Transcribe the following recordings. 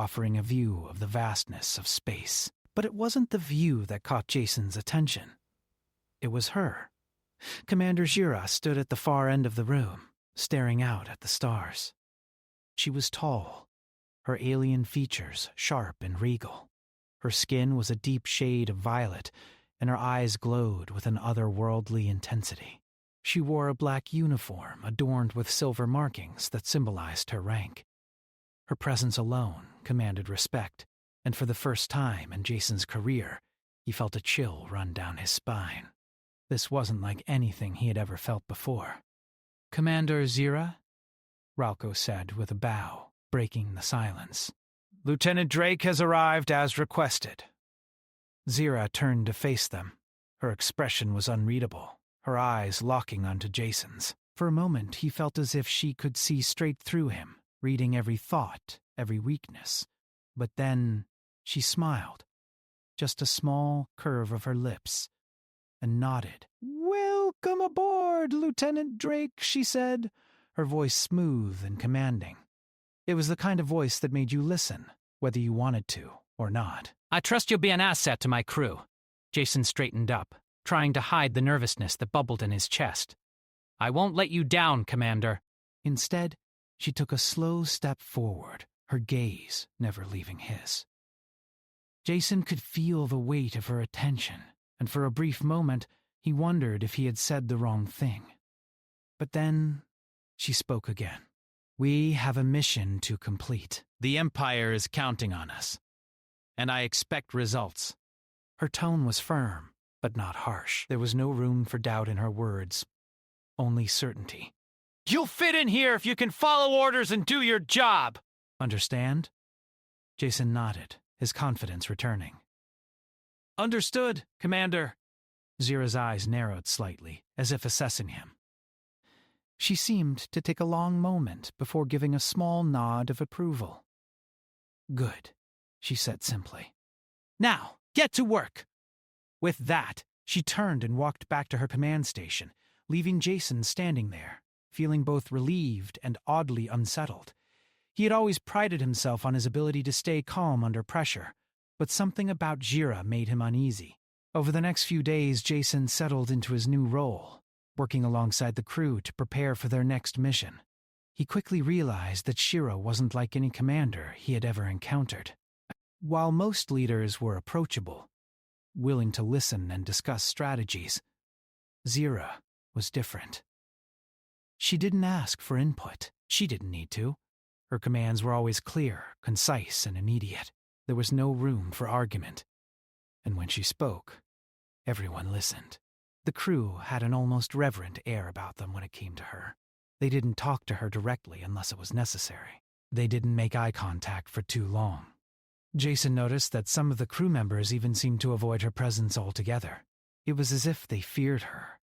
offering a view of the vastness of space. But it wasn't the view that caught Jason's attention. It was her. Commander Jira stood at the far end of the room, staring out at the stars. She was tall, her alien features sharp and regal. Her skin was a deep shade of violet, and her eyes glowed with an otherworldly intensity. She wore a black uniform adorned with silver markings that symbolized her rank. Her presence alone commanded respect, and for the first time in Jason's career, he felt a chill run down his spine. This wasn't like anything he had ever felt before. "Commander Zira?" Ralco said with a bow, breaking the silence. "Lieutenant Drake has arrived as requested." Zira turned to face them. Her expression was unreadable, her eyes locking onto Jason's. For a moment he felt as if she could see straight through him, reading every thought, every weakness. But then she smiled, just a small curve of her lips, and nodded. "Welcome aboard, Lieutenant Drake," she said, her voice smooth and commanding. It was the kind of voice that made you listen, whether you wanted to or not. "I trust you'll be an asset to my crew." Jason straightened up, trying to hide the nervousness that bubbled in his chest. "I won't let you down, Commander." Instead, she took a slow step forward, her gaze never leaving his. Jason could feel the weight of her attention, and for a brief moment, he wondered if he had said the wrong thing. But then, she spoke again. "We have a mission to complete. The Empire is counting on us, and I expect results." Her tone was firm, but not harsh. There was no room for doubt in her words, only certainty. "You'll fit in here if you can follow orders and do your job." "Understand?" Jason nodded, his confidence returning. "Understood, Commander." Zira's eyes narrowed slightly, as if assessing him. She seemed to take a long moment before giving a small nod of approval. "Good," she said simply. "Now, get to work." With that, she turned and walked back to her command station, leaving Jason standing there, feeling both relieved and oddly unsettled. He had always prided himself on his ability to stay calm under pressure, but something about Jira made him uneasy. Over the next few days, Jason settled into his new role, working alongside the crew to prepare for their next mission. He quickly realized that Shira wasn't like any commander he had ever encountered. While most leaders were approachable, willing to listen and discuss strategies, Zira was different. She didn't ask for input. She didn't need to. Her commands were always clear, concise, and immediate. There was no room for argument. And when she spoke, everyone listened. The crew had an almost reverent air about them when it came to her. They didn't talk to her directly unless it was necessary. They didn't make eye contact for too long. Jason noticed that some of the crew members even seemed to avoid her presence altogether. It was as if they feared her.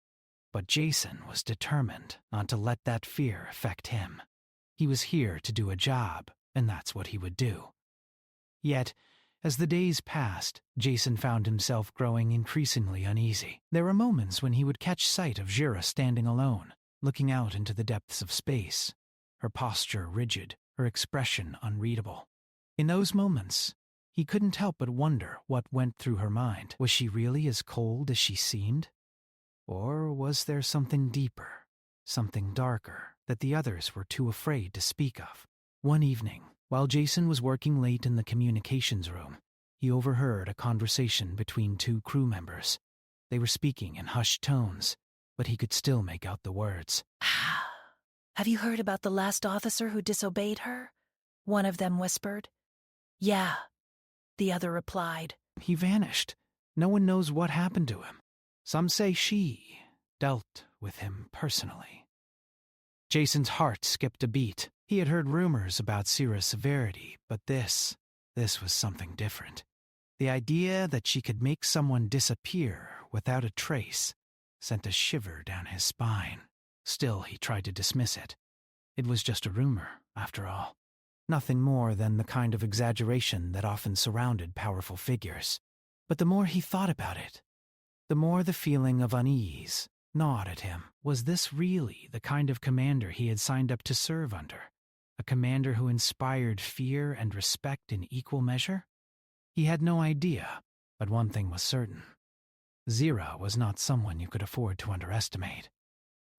But Jason was determined not to let that fear affect him. He was here to do a job, and that's what he would do. Yet, as the days passed, Jason found himself growing increasingly uneasy. There were moments when he would catch sight of Jira standing alone, looking out into the depths of space, her posture rigid, her expression unreadable. In those moments, he couldn't help but wonder what went through her mind. Was she really as cold as she seemed? Or was there something deeper, something darker, that the others were too afraid to speak of? One evening, while Jason was working late in the communications room, he overheard a conversation between two crew members. They were speaking in hushed tones, but he could still make out the words. "Have you heard about the last officer who disobeyed her?" one of them whispered. "Yeah," the other replied. "He vanished. No one knows what happened to him. Some say she dealt with him personally." Jason's heart skipped a beat. He had heard rumors about Sira's severity, but this was something different. The idea that she could make someone disappear without a trace sent a shiver down his spine. Still, he tried to dismiss it. It was just a rumor, after all. Nothing more than the kind of exaggeration that often surrounded powerful figures. But the more he thought about it, the more the feeling of unease gnawed at him. Was this really the kind of commander he had signed up to serve under? A commander who inspired fear and respect in equal measure? He had no idea, but one thing was certain. Zira was not someone you could afford to underestimate.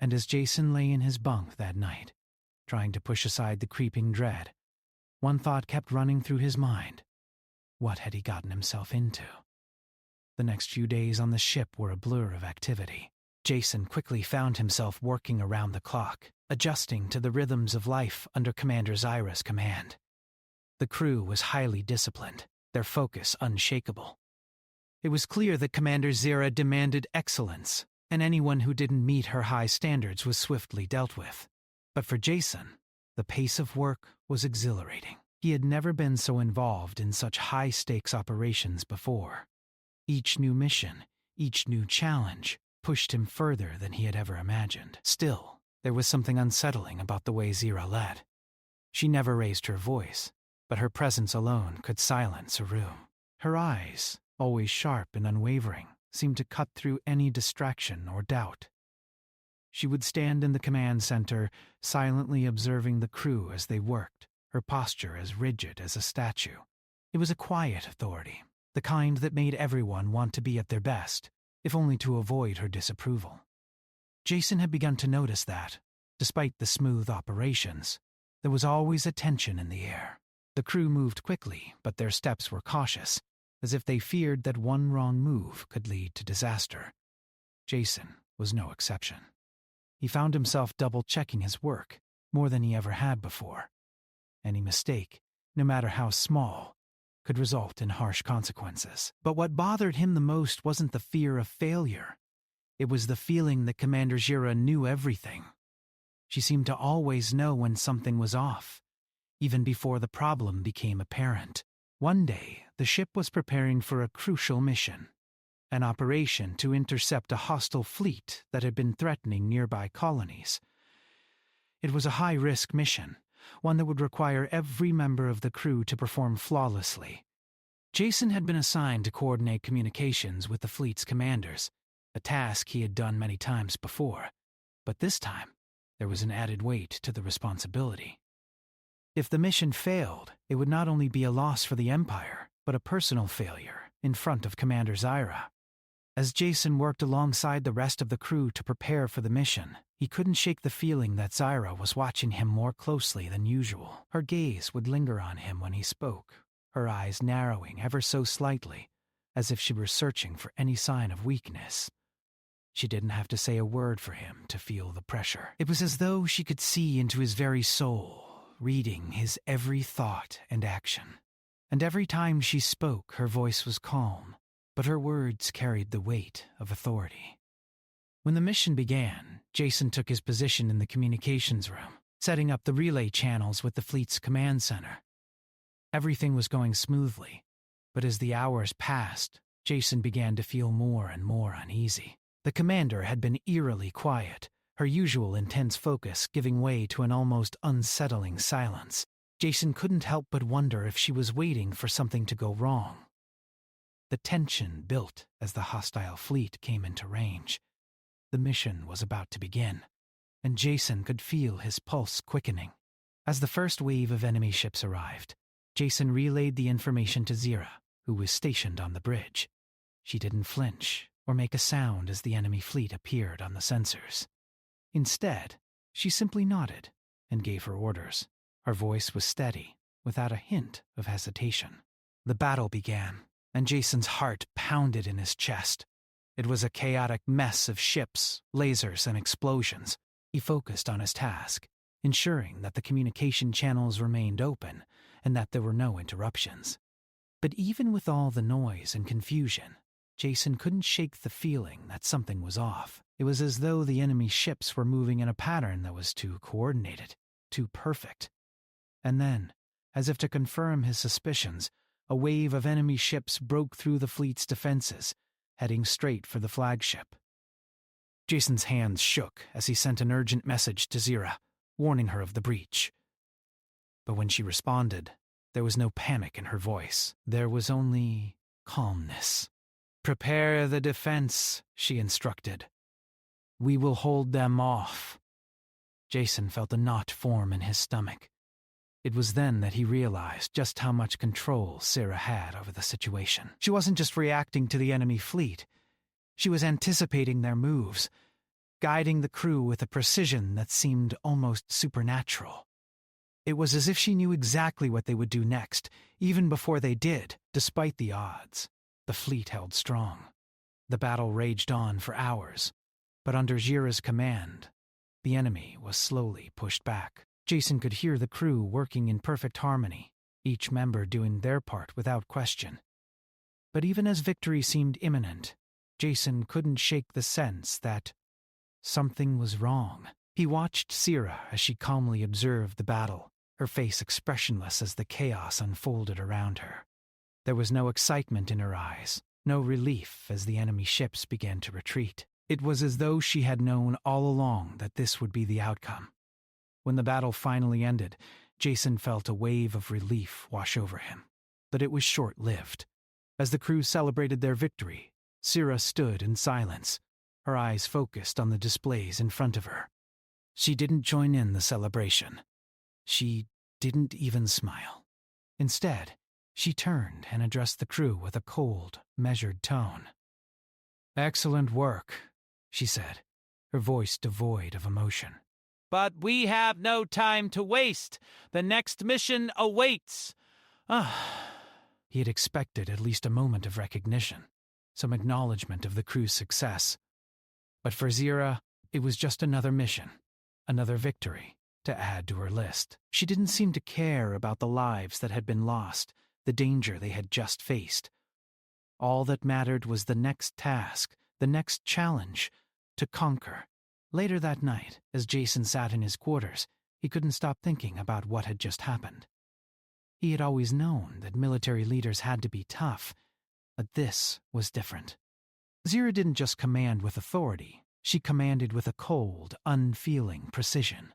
And as Jason lay in his bunk that night, trying to push aside the creeping dread, one thought kept running through his mind. What had he gotten himself into? The next few days on the ship were a blur of activity. Jason quickly found himself working around the clock, adjusting to the rhythms of life under Commander Zyra's command. The crew was highly disciplined, their focus unshakable. It was clear that Commander Zyra demanded excellence, and anyone who didn't meet her high standards was swiftly dealt with. But for Jason, the pace of work was exhilarating. He had never been so involved in such high-stakes operations before. Each new mission, each new challenge, pushed him further than he had ever imagined. Still, there was something unsettling about the way Zyra led. She never raised her voice, but her presence alone could silence a room. Her eyes, always sharp and unwavering, seemed to cut through any distraction or doubt. She would stand in the command center, silently observing the crew as they worked, her posture as rigid as a statue. It was a quiet authority, the kind that made everyone want to be at their best, if only to avoid her disapproval. Jason had begun to notice that, despite the smooth operations, there was always a tension in the air. The crew moved quickly, but their steps were cautious, as if they feared that one wrong move could lead to disaster. Jason was no exception. He found himself double-checking his work, more than he ever had before. Any mistake, no matter how small, could result in harsh consequences. But what bothered him the most wasn't the fear of failure. It was the feeling that Commander Zyra knew everything. She seemed to always know when something was off, even before the problem became apparent. One day, the ship was preparing for a crucial mission, an operation to intercept a hostile fleet that had been threatening nearby colonies. It was a high-risk mission, one that would require every member of the crew to perform flawlessly. Jason had been assigned to coordinate communications with the fleet's commanders, a task he had done many times before, but this time there was an added weight to the responsibility. If the mission failed, it would not only be a loss for the Empire, but a personal failure in front of Commander Zyra. As Jason worked alongside the rest of the crew to prepare for the mission, he couldn't shake the feeling that Zyra was watching him more closely than usual. Her gaze would linger on him when he spoke, her eyes narrowing ever so slightly, as if she were searching for any sign of weakness. She didn't have to say a word for him to feel the pressure. It was as though she could see into his very soul, reading his every thought and action. And every time she spoke, her voice was calm, but her words carried the weight of authority. When the mission began, Jason took his position in the communications room, setting up the relay channels with the fleet's command center. Everything was going smoothly, but as the hours passed, Jason began to feel more and more uneasy. The commander had been eerily quiet, her usual intense focus giving way to an almost unsettling silence. Jason couldn't help but wonder if she was waiting for something to go wrong. The tension built as the hostile fleet came into range. The mission was about to begin, and Jason could feel his pulse quickening. As the first wave of enemy ships arrived, Jason relayed the information to Zyra, who was stationed on the bridge. She didn't flinch or make a sound as the enemy fleet appeared on the sensors. Instead, she simply nodded and gave her orders. Her voice was steady, without a hint of hesitation. The battle began, and Jason's heart pounded in his chest. It was a chaotic mess of ships, lasers, and explosions. He focused on his task, ensuring that the communication channels remained open and that there were no interruptions. But even with all the noise and confusion, Jason couldn't shake the feeling that something was off. It was as though the enemy ships were moving in a pattern that was too coordinated, too perfect. And then, as if to confirm his suspicions, a wave of enemy ships broke through the fleet's defenses, heading straight for the flagship. Jason's hands shook as he sent an urgent message to Zyra, warning her of the breach. But when she responded, there was no panic in her voice. There was only calmness. "Prepare the defense," she instructed. "We will hold them off." Jason felt a knot form in his stomach. It was then that he realized just how much control Sarah had over the situation. She wasn't just reacting to the enemy fleet. She was anticipating their moves, guiding the crew with a precision that seemed almost supernatural. It was as if she knew exactly what they would do next, even before they did, despite the odds. The fleet held strong. The battle raged on for hours, but under Jira's command, the enemy was slowly pushed back. Jason could hear the crew working in perfect harmony, each member doing their part without question. But even as victory seemed imminent, Jason couldn't shake the sense that something was wrong. He watched Sierra as she calmly observed the battle, her face expressionless as the chaos unfolded around her. There was no excitement in her eyes, no relief as the enemy ships began to retreat. It was as though she had known all along that this would be the outcome. When the battle finally ended, Jason felt a wave of relief wash over him. But it was short-lived. As the crew celebrated their victory, Sierra stood in silence, her eyes focused on the displays in front of her. She didn't join in the celebration. She didn't even smile. Instead, she turned and addressed the crew with a cold, measured tone. "Excellent work," she said, her voice devoid of emotion. "But we have no time to waste. The next mission awaits." He had expected at least a moment of recognition, some acknowledgement of the crew's success. But for Zira, it was just another mission, another victory, to add to her list. She didn't seem to care about the lives that had been lost, the danger they had just faced. All that mattered was the next task, the next challenge, to conquer. Later that night, as Jason sat in his quarters, he couldn't stop thinking about what had just happened. He had always known that military leaders had to be tough, but this was different. Zira didn't just command with authority, she commanded with a cold, unfeeling precision.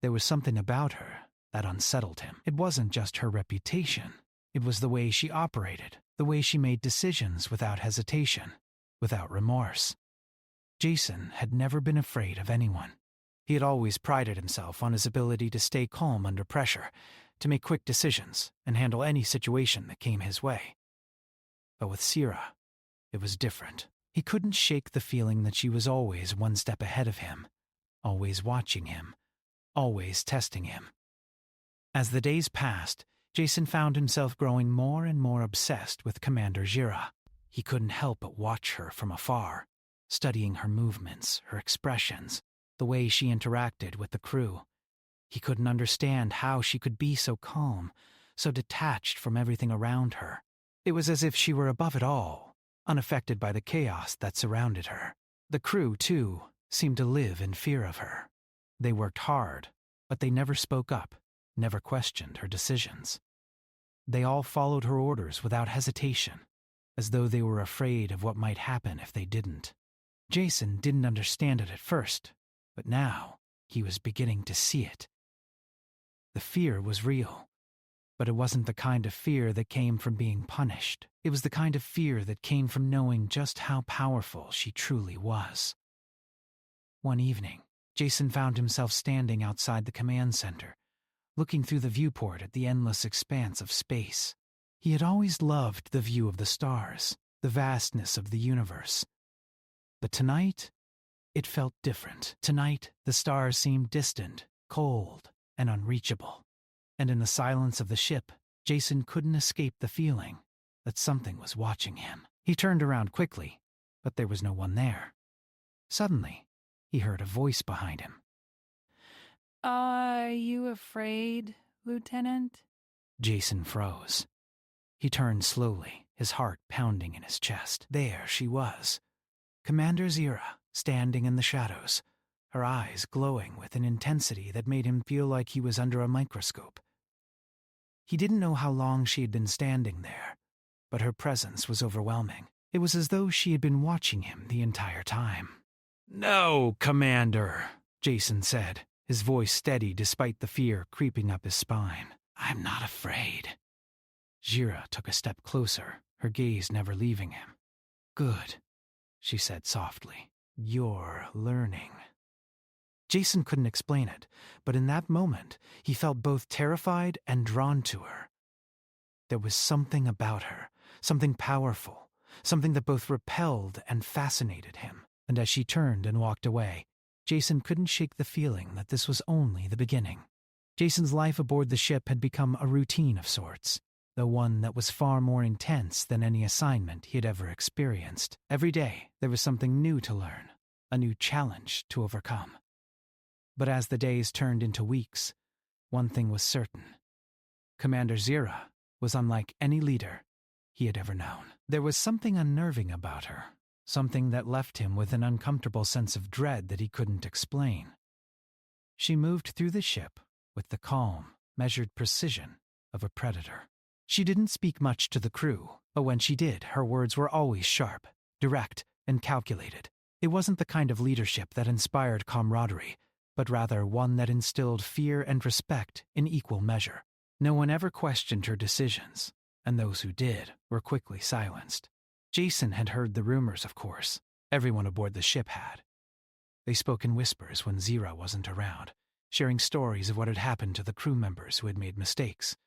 There was something about her that unsettled him. It wasn't just her reputation, it was the way she operated, the way she made decisions without hesitation, without remorse. Jason had never been afraid of anyone. He had always prided himself on his ability to stay calm under pressure, to make quick decisions and handle any situation that came his way. But with Sierra, it was different. He couldn't shake the feeling that she was always one step ahead of him, always watching him, always testing him. As the days passed, Jason found himself growing more and more obsessed with Commander Jira. He couldn't help but watch her from afar, studying her movements, her expressions, the way she interacted with the crew. He couldn't understand how she could be so calm, so detached from everything around her. It was as if she were above it all, unaffected by the chaos that surrounded her. The crew, too, seemed to live in fear of her. They worked hard, but they never spoke up, never questioned her decisions. They all followed her orders without hesitation, as though they were afraid of what might happen if they didn't. Jason didn't understand it at first, but now he was beginning to see it. The fear was real, but it wasn't the kind of fear that came from being punished. It was the kind of fear that came from knowing just how powerful she truly was. One evening, Jason found himself standing outside the command center, looking through the viewport at the endless expanse of space. He had always loved the view of the stars, the vastness of the universe. But tonight, it felt different. Tonight, the stars seemed distant, cold, and unreachable. And in the silence of the ship, Jason couldn't escape the feeling that something was watching him. He turned around quickly, but there was no one there. Suddenly, he heard a voice behind him. "Are you afraid, Lieutenant?" Jason froze. He turned slowly, his heart pounding in his chest. There she was, Commander Zira, standing in the shadows, her eyes glowing with an intensity that made him feel like he was under a microscope. He didn't know how long she had been standing there, but her presence was overwhelming. It was as though she had been watching him the entire time. "No, Commander," Jason said, his voice steady despite the fear creeping up his spine. "I'm not afraid." Jira took a step closer, her gaze never leaving him. "Good," she said softly. "You're learning." Jason couldn't explain it, but in that moment, he felt both terrified and drawn to her. There was something about her, something powerful, something that both repelled and fascinated him, and as she turned and walked away, Jason couldn't shake the feeling that this was only the beginning. Jason's life aboard the ship had become a routine of sorts, though one that was far more intense than any assignment he had ever experienced. Every day, there was something new to learn, a new challenge to overcome. But as the days turned into weeks, one thing was certain. Commander Zira was unlike any leader he had ever known. There was something unnerving about her, something that left him with an uncomfortable sense of dread that he couldn't explain. She moved through the ship with the calm, measured precision of a predator. She didn't speak much to the crew, but when she did, her words were always sharp, direct, and calculated. It wasn't the kind of leadership that inspired camaraderie, but rather one that instilled fear and respect in equal measure. No one ever questioned her decisions, and those who did were quickly silenced. Jason had heard the rumors, of course. Everyone aboard the ship had. They spoke in whispers when Zira wasn't around, sharing stories of what had happened to the crew members who had made mistakes,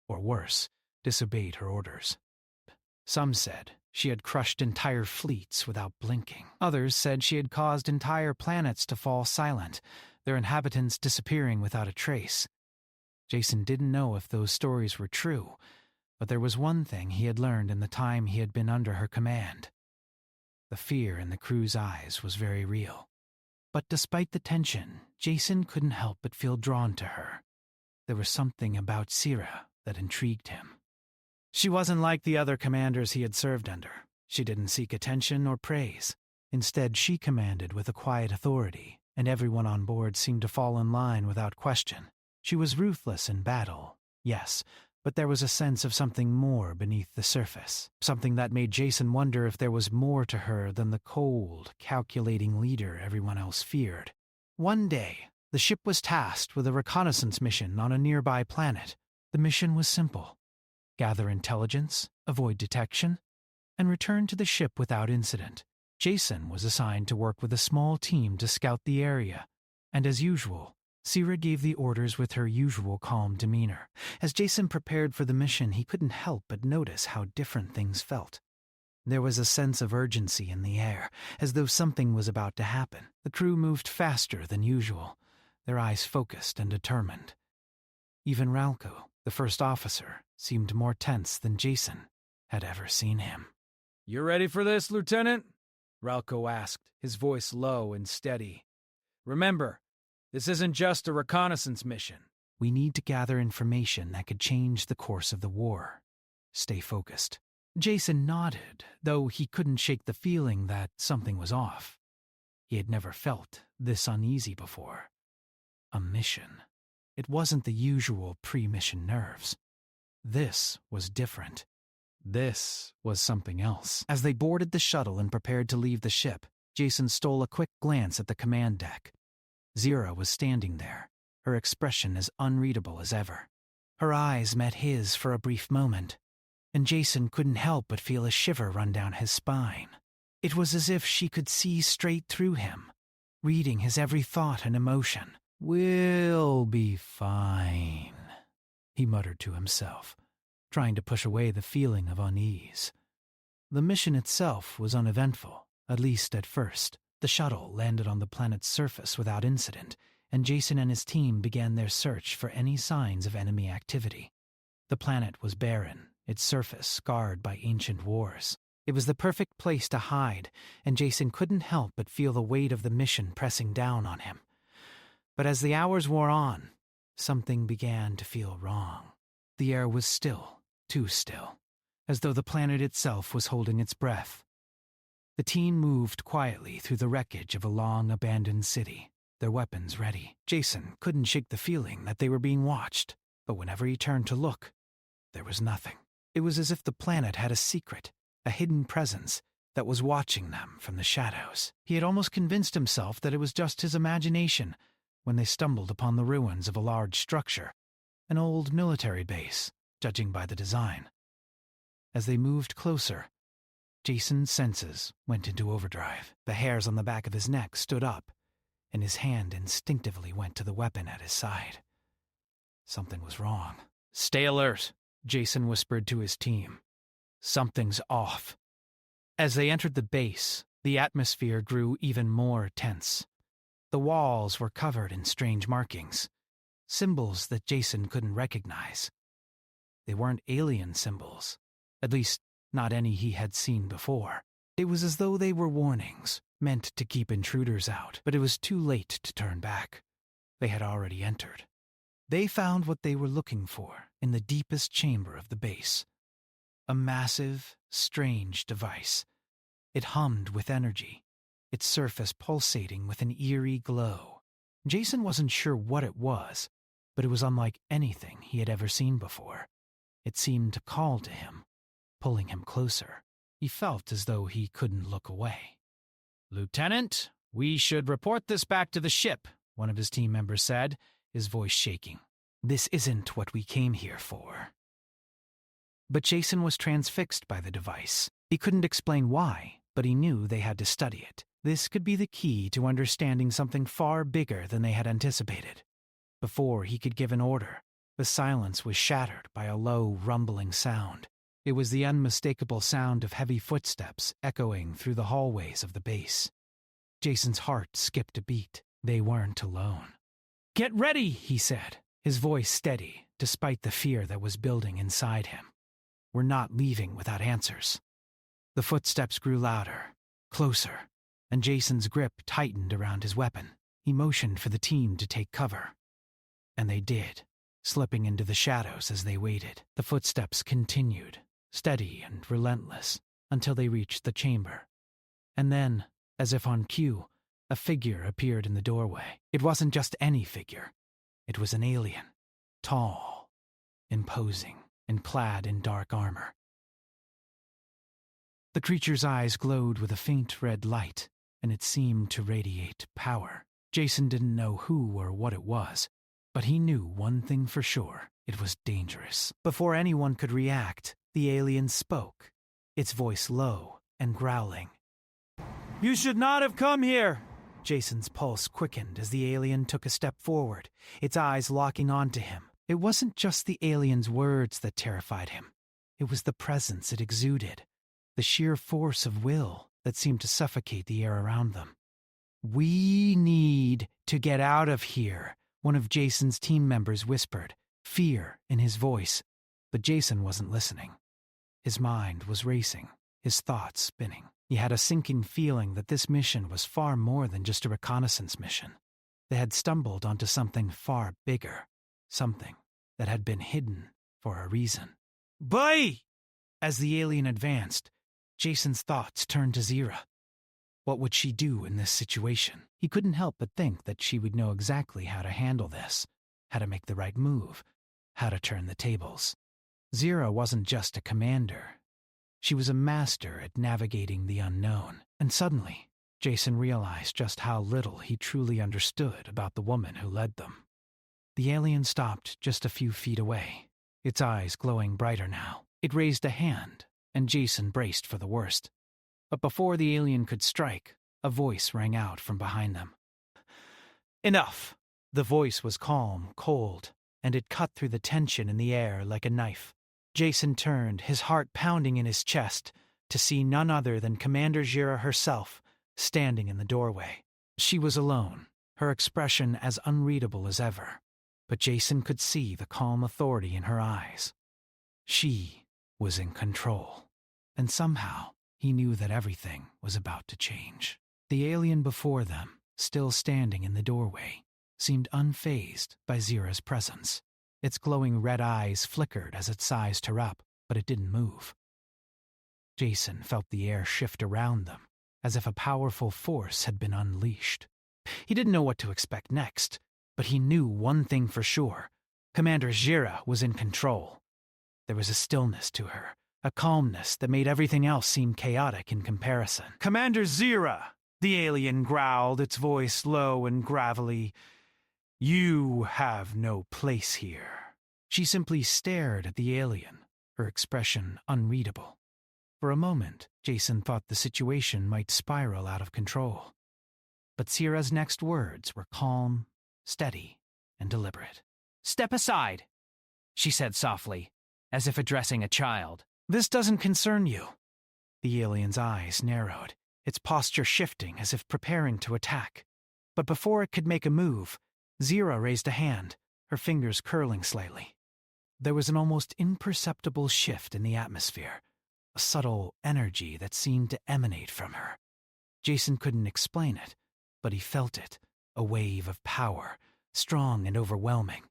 or worse, disobeyed her orders. Some said she had crushed entire fleets without blinking. Others said she had caused entire planets to fall silent, their inhabitants disappearing without a trace. Jason didn't know if those stories were true, but there was one thing he had learned in the time he had been under her command. The fear in the crew's eyes was very real. But despite the tension, Jason couldn't help but feel drawn to her. There was something about Zira that intrigued him. She wasn't like the other commanders he had served under. She didn't seek attention or praise. Instead, she commanded with a quiet authority, and everyone on board seemed to fall in line without question. She was ruthless in battle, yes, but there was a sense of something more beneath the surface, something that made Jason wonder if there was more to her than the cold, calculating leader everyone else feared. One day, the ship was tasked with a reconnaissance mission on a nearby planet. The mission was simple: gather intelligence, avoid detection, and return to the ship without incident. Jason was assigned to work with a small team to scout the area, and as usual, Zira gave the orders with her usual calm demeanor. As Jason prepared for the mission, he couldn't help but notice how different things felt. There was a sense of urgency in the air, as though something was about to happen. The crew moved faster than usual, their eyes focused and determined. Even Ralco, the first officer, seemed more tense than Jason had ever seen him. "You ready for this, Lieutenant?" Ralco asked, his voice low and steady. "Remember, this isn't just a reconnaissance mission. We need to gather information that could change the course of the war. Stay focused." Jason nodded, though he couldn't shake the feeling that something was off. He had never felt this uneasy before. A mission. It wasn't the usual pre-mission nerves. This was different. This was something else. As they boarded the shuttle and prepared to leave the ship, Jason stole a quick glance at the command deck. Zira was standing there, her expression as unreadable as ever. Her eyes met his for a brief moment, and Jason couldn't help but feel a shiver run down his spine. It was as if she could see straight through him, reading his every thought and emotion. "We'll be fine," he muttered to himself, trying to push away the feeling of unease. The mission itself was uneventful, at least at first. The shuttle landed on the planet's surface without incident, and Jason and his team began their search for any signs of enemy activity. The planet was barren, its surface scarred by ancient wars. It was the perfect place to hide, and Jason couldn't help but feel the weight of the mission pressing down on him. But as the hours wore on, something began to feel wrong. The air was still, too still, as though the planet itself was holding its breath. The team moved quietly through the wreckage of a long-abandoned city, their weapons ready. Jason couldn't shake the feeling that they were being watched, but whenever he turned to look, there was nothing. It was as if the planet had a secret, a hidden presence, that was watching them from the shadows. He had almost convinced himself that it was just his imagination when they stumbled upon the ruins of a large structure, an old military base, judging by the design. As they moved closer, Jason's senses went into overdrive. The hairs on the back of his neck stood up, and his hand instinctively went to the weapon at his side. Something was wrong. "Stay alert," Jason whispered to his team. "Something's off." As they entered the base, the atmosphere grew even more tense. The walls were covered in strange markings, symbols that Jason couldn't recognize. They weren't alien symbols, at least not any he had seen before. It was as though they were warnings, meant to keep intruders out, but it was too late to turn back. They had already entered. They found what they were looking for in the deepest chamber of the base. A massive, strange device. It hummed with energy, its surface pulsating with an eerie glow. Jason wasn't sure what it was, but it was unlike anything he had ever seen before. It seemed to call to him, pulling him closer. He felt as though he couldn't look away. "Lieutenant, we should report this back to the ship," one of his team members said, his voice shaking. "This isn't what we came here for." But Jason was transfixed by the device. He couldn't explain why, but he knew they had to study it. This could be the key to understanding something far bigger than they had anticipated. Before he could give an order, the silence was shattered by a low, rumbling sound. It was the unmistakable sound of heavy footsteps echoing through the hallways of the base. Jason's heart skipped a beat. They weren't alone. "Get ready," he said, his voice steady, despite the fear that was building inside him. "We're not leaving without answers." The footsteps grew louder, closer, and Jason's grip tightened around his weapon. He motioned for the team to take cover. And they did, slipping into the shadows as they waited. The footsteps continued, steady and relentless, until they reached the chamber. And then, as if on cue, a figure appeared in the doorway. It wasn't just any figure. It was an alien, tall, imposing, and clad in dark armor. The creature's eyes glowed with a faint red light, and it seemed to radiate power. Jason didn't know who or what it was, but he knew one thing for sure: it was dangerous. Before anyone could react, the alien spoke, its voice low and growling. "You should not have come here!" Jason's pulse quickened as the alien took a step forward, its eyes locking onto him. It wasn't just the alien's words that terrified him. It was the presence it exuded, the sheer force of will that seemed to suffocate the air around them. "We need to get out of here," one of Jason's team members whispered, fear in his voice. But Jason wasn't listening. His mind was racing, his thoughts spinning. He had a sinking feeling that this mission was far more than just a reconnaissance mission. They had stumbled onto something far bigger, something that had been hidden for a reason. "Bye!" As the alien advanced, Jason's thoughts turned to Zira. What would she do in this situation? He couldn't help but think that she would know exactly how to handle this, how to make the right move, how to turn the tables. Zira wasn't just a commander. She was a master at navigating the unknown. And suddenly, Jason realized just how little he truly understood about the woman who led them. The alien stopped just a few feet away, its eyes glowing brighter now. It raised a hand, and Jason braced for the worst. But before the alien could strike, a voice rang out from behind them. "Enough!" The voice was calm, cold, and it cut through the tension in the air like a knife. Jason turned, his heart pounding in his chest, to see none other than Commander Zira herself, standing in the doorway. She was alone, her expression as unreadable as ever, but Jason could see the calm authority in her eyes. She was in control, and somehow he knew that everything was about to change. The alien before them, still standing in the doorway, seemed unfazed by Zira's presence. Its glowing red eyes flickered as it sized her up, but it didn't move. Jason felt the air shift around them, as if a powerful force had been unleashed. He didn't know what to expect next, but he knew one thing for sure: Commander Zira was in control. There was a stillness to her, a calmness that made everything else seem chaotic in comparison. "Commander Zira," the alien growled, its voice low and gravelly, "you have no place here." She simply stared at the alien, her expression unreadable. For a moment, Jason thought the situation might spiral out of control. But Sierra's next words were calm, steady, and deliberate. "Step aside," she said softly, as if addressing a child. "This doesn't concern you." The alien's eyes narrowed, its posture shifting as if preparing to attack. But before it could make a move, Zira raised a hand, her fingers curling slightly. There was an almost imperceptible shift in the atmosphere, a subtle energy that seemed to emanate from her. Jason couldn't explain it, but he felt it, a wave of power, strong and overwhelming.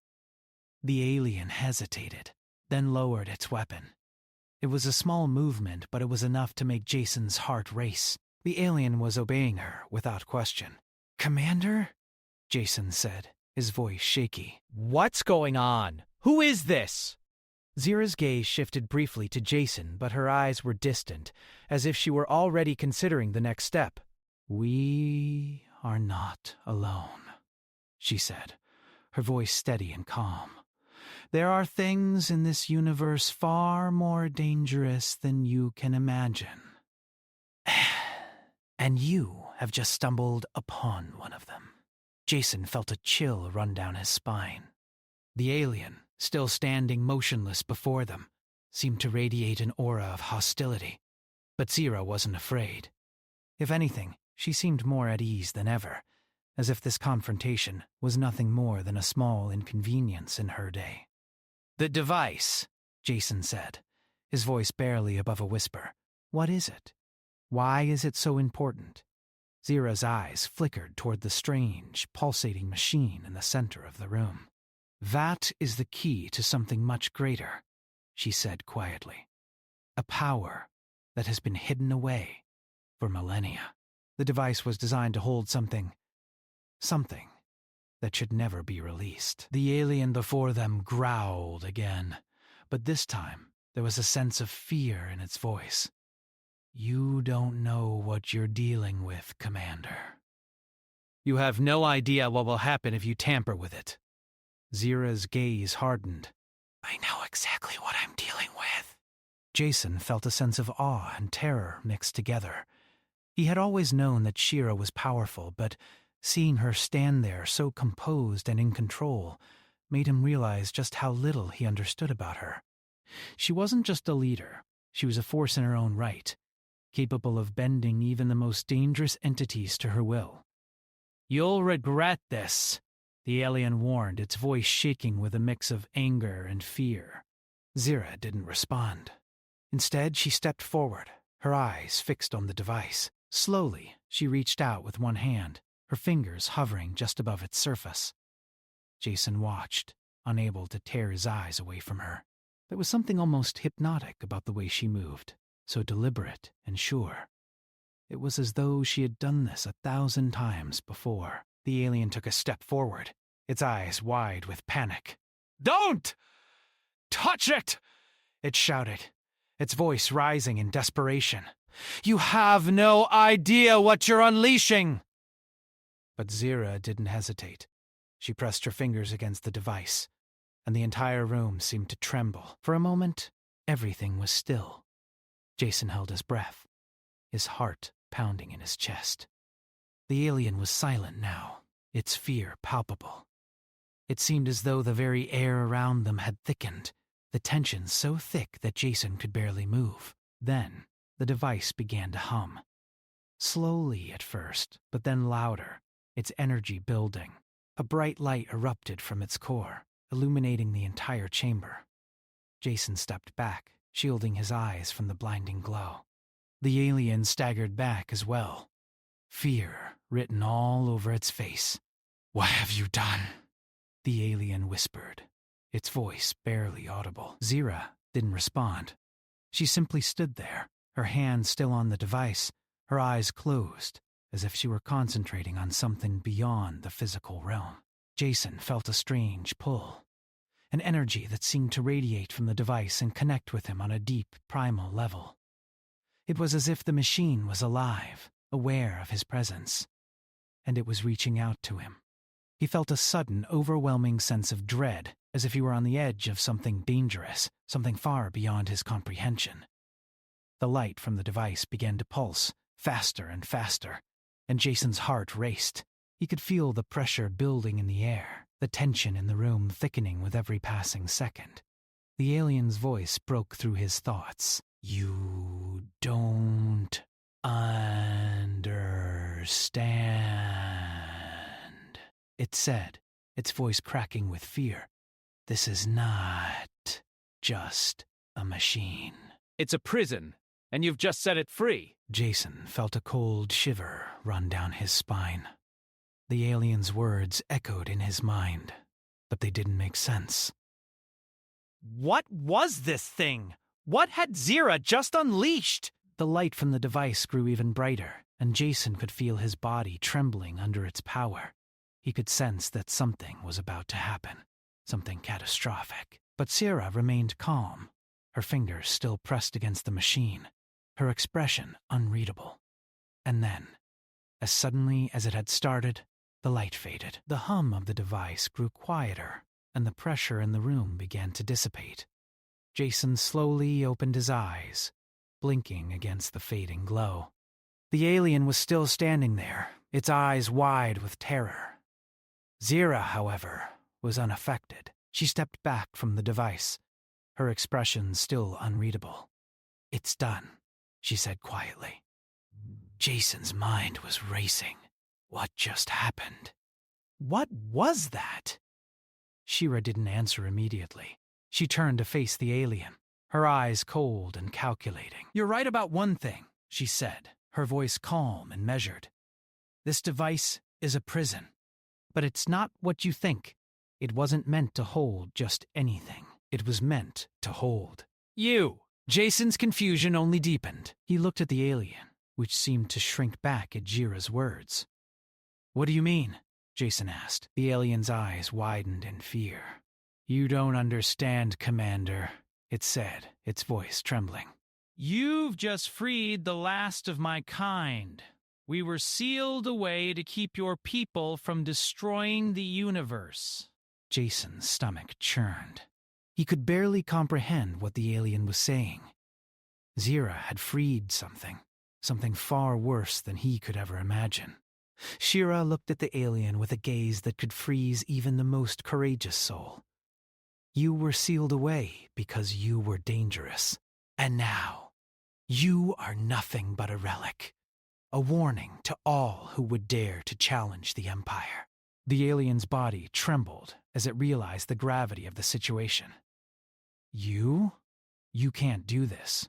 The alien hesitated, then lowered its weapon. It was a small movement, but it was enough to make Jason's heart race. The alien was obeying her without question. "Commander?" Jason said, his voice shaky. "What's going on? Who is this?" Zira's gaze shifted briefly to Jason, but her eyes were distant, as if she were already considering the next step. "We are not alone," she said, her voice steady and calm. "There are things in this universe far more dangerous than you can imagine. And you have just stumbled upon one of them." Jason felt a chill run down his spine. The alien, still standing motionless before them, seemed to radiate an aura of hostility. But Zira wasn't afraid. If anything, she seemed more at ease than ever, as if this confrontation was nothing more than a small inconvenience in her day. "The device," Jason said, his voice barely above a whisper. "What is it? Why is it so important?" Zira's eyes flickered toward the strange, pulsating machine in the center of the room. "That is the key to something much greater," she said quietly. "A power that has been hidden away for millennia." The device was designed to hold something that should never be released. The alien before them growled again, but this time there was a sense of fear in its voice. "You don't know what you're dealing with, Commander. You have no idea what will happen if you tamper with it." Zira's gaze hardened. "I know exactly what I'm dealing with." Jason felt a sense of awe and terror mixed together. He had always known that Shira was powerful, but seeing her stand there so composed and in control made him realize just how little he understood about her. She wasn't just a leader, she was a force in her own right, capable of bending even the most dangerous entities to her will. "You'll regret this," the alien warned, its voice shaking with a mix of anger and fear. Zira didn't respond. Instead, she stepped forward, her eyes fixed on the device. Slowly, she reached out with one hand, her fingers hovering just above its surface. Jason watched, unable to tear his eyes away from her. There was something almost hypnotic about the way she moved, so deliberate and sure. It was as though she had done this 1,000 times before. The alien took a step forward, its eyes wide with panic. "Don't touch it!" it shouted, its voice rising in desperation. "You have no idea what you're unleashing!" But Zira didn't hesitate. She pressed her fingers against the device, and the entire room seemed to tremble. For a moment, everything was still. Jason held his breath, his heart pounding in his chest. The alien was silent now, its fear palpable. It seemed as though the very air around them had thickened, the tension so thick that Jason could barely move. Then, the device began to hum. Slowly at first, but then louder, its energy building. A bright light erupted from its core, illuminating the entire chamber. Jason stepped back, shielding his eyes from the blinding glow. The alien staggered back as well, fear written all over its face. "What have you done?" the alien whispered, its voice barely audible. Zira didn't respond. She simply stood there, her hand still on the device, her eyes closed, as if she were concentrating on something beyond the physical realm. Jason felt a strange pull, an energy that seemed to radiate from the device and connect with him on a deep, primal level. It was as if the machine was alive, aware of his presence, and it was reaching out to him. He felt a sudden, overwhelming sense of dread, as if he were on the edge of something dangerous, something far beyond his comprehension. The light from the device began to pulse, faster and faster, and Jason's heart raced. He could feel the pressure building in the air, the tension in the room thickening with every passing second. The alien's voice broke through his thoughts. "You don't understand," it said, its voice cracking with fear. "This is not just a machine." It's a prison, and you've just set it free. Jason felt a cold shiver run down his spine. The alien's words echoed in his mind, but they didn't make sense. What was this thing? What had Zira just unleashed? The light from the device grew even brighter, and Jason could feel his body trembling under its power. He could sense that something was about to happen, something catastrophic. But Zira remained calm, her fingers still pressed against the machine, her expression unreadable. And then, as suddenly as it had started, the light faded. The hum of the device grew quieter, and the pressure in the room began to dissipate. Jason slowly opened his eyes, blinking against the fading glow. The alien was still standing there, its eyes wide with terror. Zira, however, was unaffected. She stepped back from the device, her expression still unreadable. "It's done," she said quietly. Jason's mind was racing. What just happened? What was that? Shira didn't answer immediately. She turned to face the alien, her eyes cold and calculating. "You're right about one thing," she said, her voice calm and measured. "This device is a prison. But it's not what you think. It wasn't meant to hold just anything. It was meant to hold you." Jason's confusion only deepened. He looked at the alien, which seemed to shrink back at Jira's words. "What do you mean?" Jason asked. The alien's eyes widened in fear. "You don't understand, Commander," it said, its voice trembling. "You've just freed the last of my kind. We were sealed away to keep your people from destroying the universe." Jason's stomach churned. He could barely comprehend what the alien was saying. Zira had freed something far worse than he could ever imagine. Shira looked at the alien with a gaze that could freeze even the most courageous soul. "You were sealed away because you were dangerous. And now, you are nothing but a relic. A warning to all who would dare to challenge the Empire." The alien's body trembled as it realized the gravity of the situation. You can't do this."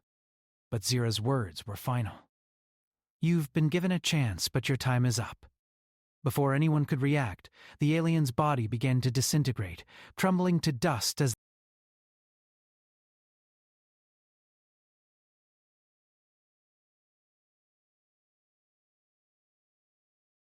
But Zira's words were final. "You've been given a chance, but your time is up." Before anyone could react, the alien's body began to disintegrate, crumbling to dust as